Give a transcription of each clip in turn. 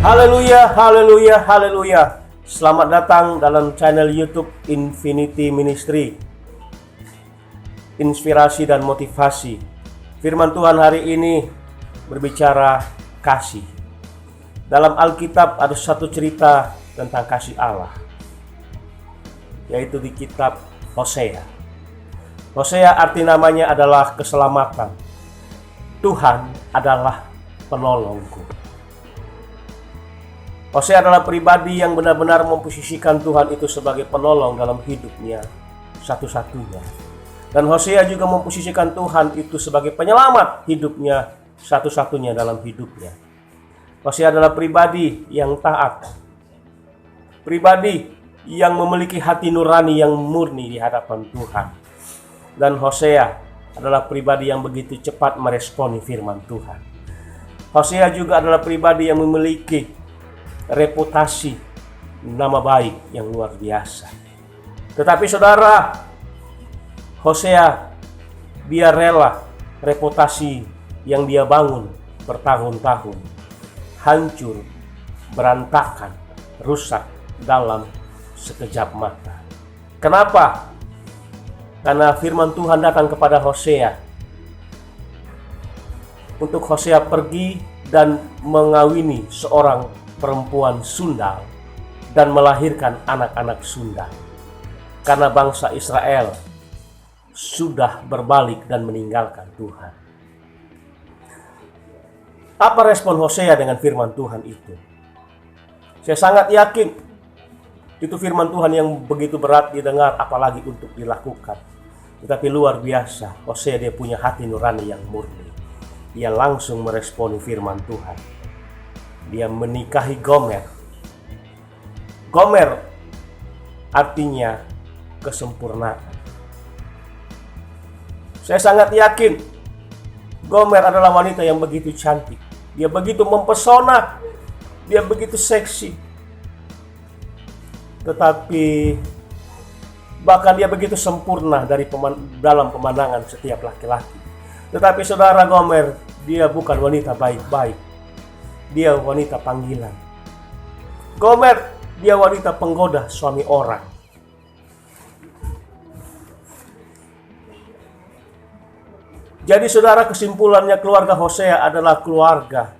Haleluya, haleluya, haleluya. Selamat datang dalam channel YouTube Infinity Ministry. Inspirasi dan motivasi. Firman Tuhan hari ini berbicara kasih. Dalam Alkitab ada satu cerita tentang kasih Allah, yaitu di kitab Hosea. Hosea arti namanya adalah keselamatan. Tuhan adalah penolongku. Hosea adalah pribadi yang benar-benar memposisikan Tuhan itu sebagai penolong dalam hidupnya satu-satunya. Dan Hosea juga memposisikan Tuhan itu sebagai penyelamat hidupnya satu-satunya dalam hidupnya. Hosea adalah pribadi yang taat, pribadi yang memiliki hati nurani yang murni di hadapan Tuhan. Dan Hosea adalah pribadi yang begitu cepat meresponi firman Tuhan. Hosea juga adalah pribadi yang memiliki reputasi, nama baik yang luar biasa. Tetapi saudara, Hosea dia rela reputasi yang dia bangun bertahun-tahun hancur, berantakan, rusak dalam sekejap mata. Kenapa? Karena firman Tuhan datang kepada Hosea untuk Hosea pergi dan mengawini seorang perempuan sundal dan melahirkan anak-anak sundal, karena bangsa Israel sudah berbalik dan meninggalkan Tuhan. Apa respon Hosea dengan firman Tuhan itu? Saya sangat yakin itu firman Tuhan yang begitu berat didengar, apalagi untuk dilakukan. Tetapi luar biasa, Hosea dia punya hati nurani yang murni. Dia langsung meresponi firman Tuhan. Dia menikahi Gomer. Gomer artinya kesempurnaan. Saya sangat yakin Gomer adalah wanita yang begitu cantik. Dia begitu mempesona. Dia begitu seksi. Tetapi bahkan dia begitu sempurna dalam pemandangan setiap laki-laki. Tetapi saudara, Gomer dia bukan wanita baik-baik. Dia wanita panggilan. Gomer dia wanita penggoda suami orang. Jadi saudara, kesimpulannya keluarga Hosea adalah keluarga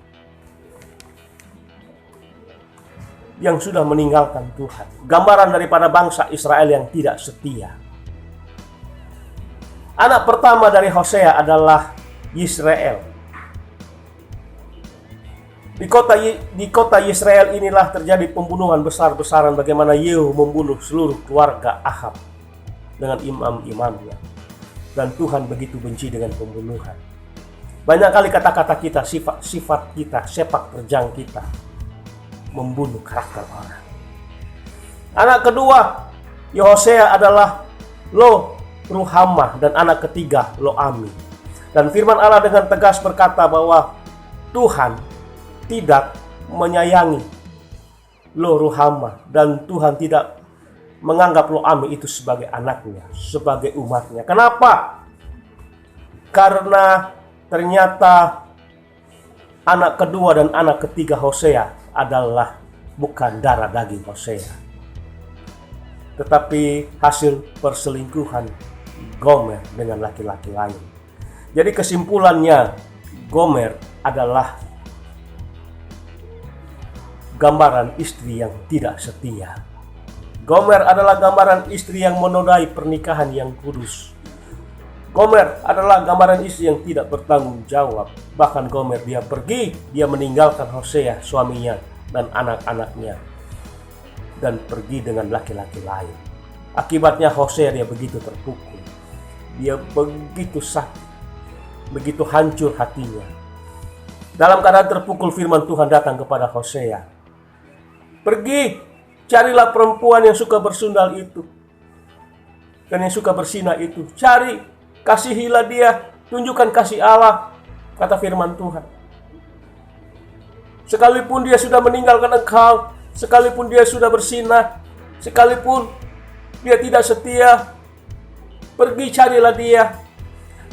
yang sudah meninggalkan Tuhan. Gambaran daripada bangsa Israel yang tidak setia. Anak pertama dari Hosea adalah Yisrael. Di kota Yisrael inilah terjadi pembunuhan besar-besaran, bagaimana Yehu membunuh seluruh keluarga Ahab dengan imam-imamnya. Dan Tuhan begitu benci dengan pembunuhan. Banyak kali kata-kata kita, sifat kita, sepak terjang kita membunuh karakter orang. Anak kedua Hosea adalah Lo Ruhamah, dan anak ketiga Lo Ami. Dan firman Allah dengan tegas berkata bahwa Tuhan tidak menyayangi Lo Ruhamah, dan Tuhan tidak menganggap Lo Ami itu sebagai anaknya, sebagai umatnya. Kenapa? Karena ternyata anak kedua dan anak ketiga Hosea adalah bukan darah daging Hosea, tetapi hasil perselingkuhan Gomer dengan laki-laki lain. Jadi kesimpulannya, Gomer adalah gambaran istri yang tidak setia. Gomer adalah gambaran istri yang menodai pernikahan yang kudus. Gomer adalah gambaran istri yang tidak bertanggung jawab. Bahkan Gomer dia pergi, dia meninggalkan Hosea suaminya dan anak-anaknya, dan pergi dengan laki-laki lain. Akibatnya Hosea dia begitu terpukul. Dia begitu sakit, begitu hancur hatinya. Dalam keadaan terpukul, firman Tuhan datang kepada Hosea. Pergi, carilah perempuan yang suka bersundal itu dan yang suka berzina itu. Cari, kasihilah dia, tunjukkan kasih Allah, kata firman Tuhan. Sekalipun dia sudah meninggalkan engkau, sekalipun dia sudah berzina, sekalipun dia tidak setia, pergi carilah dia.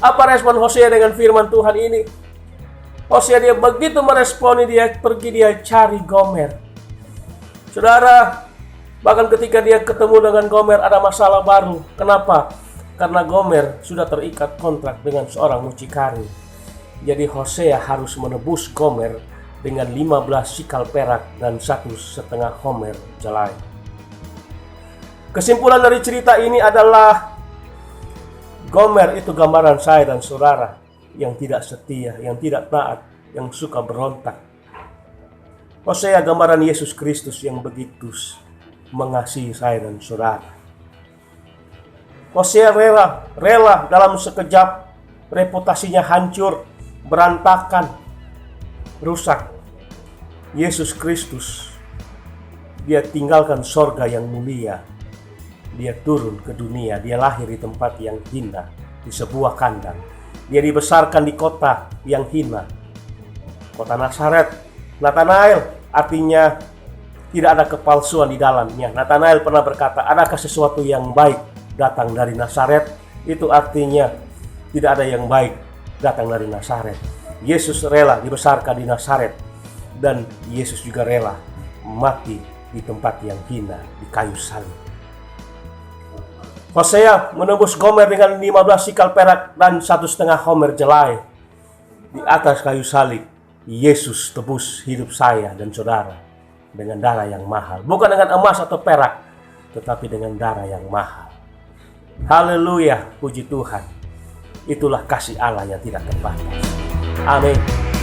Apa respon Hosea dengan firman Tuhan ini? Hosea dia begitu meresponi, dia pergi, dia cari Gomer. Saudara, bahkan ketika dia ketemu dengan Gomer ada masalah baru. Kenapa? Karena Gomer sudah terikat kontrak dengan seorang mucikari. Jadi Hosea harus menebus Gomer dengan 15 sikal perak dan 1,5 homer jelai. Kesimpulan dari cerita ini adalah Gomer itu gambaran saya dan saudara yang tidak setia, yang tidak taat, yang suka berontak. Hosea gambaran Yesus Kristus yang begitu mengasihi saya dan saudara. Hosea rela dalam sekejap reputasinya hancur, berantakan, rusak. Yesus Kristus, dia tinggalkan sorga yang mulia. Dia turun ke dunia, dia lahir di tempat yang hina, di sebuah kandang. Dia dibesarkan di kota yang hina, kota Nazaret. Nathanael artinya tidak ada kepalsuan di dalamnya. Nathanael pernah berkata, adakah sesuatu yang baik datang dari Nazaret? Itu artinya tidak ada yang baik datang dari Nazaret. Yesus rela dibesarkan di Nazaret, dan Yesus juga rela mati di tempat yang hina, di kayu salib. Hosea menebus Gomer dengan 15 sikal perak dan 1,5 homer jelai. Di atas kayu salib, Yesus tebus hidup saya dan saudara dengan darah yang mahal. Bukan dengan emas atau perak, tetapi dengan darah yang mahal. Haleluya, puji Tuhan. Itulah kasih Allah yang tidak terbatas. Amin.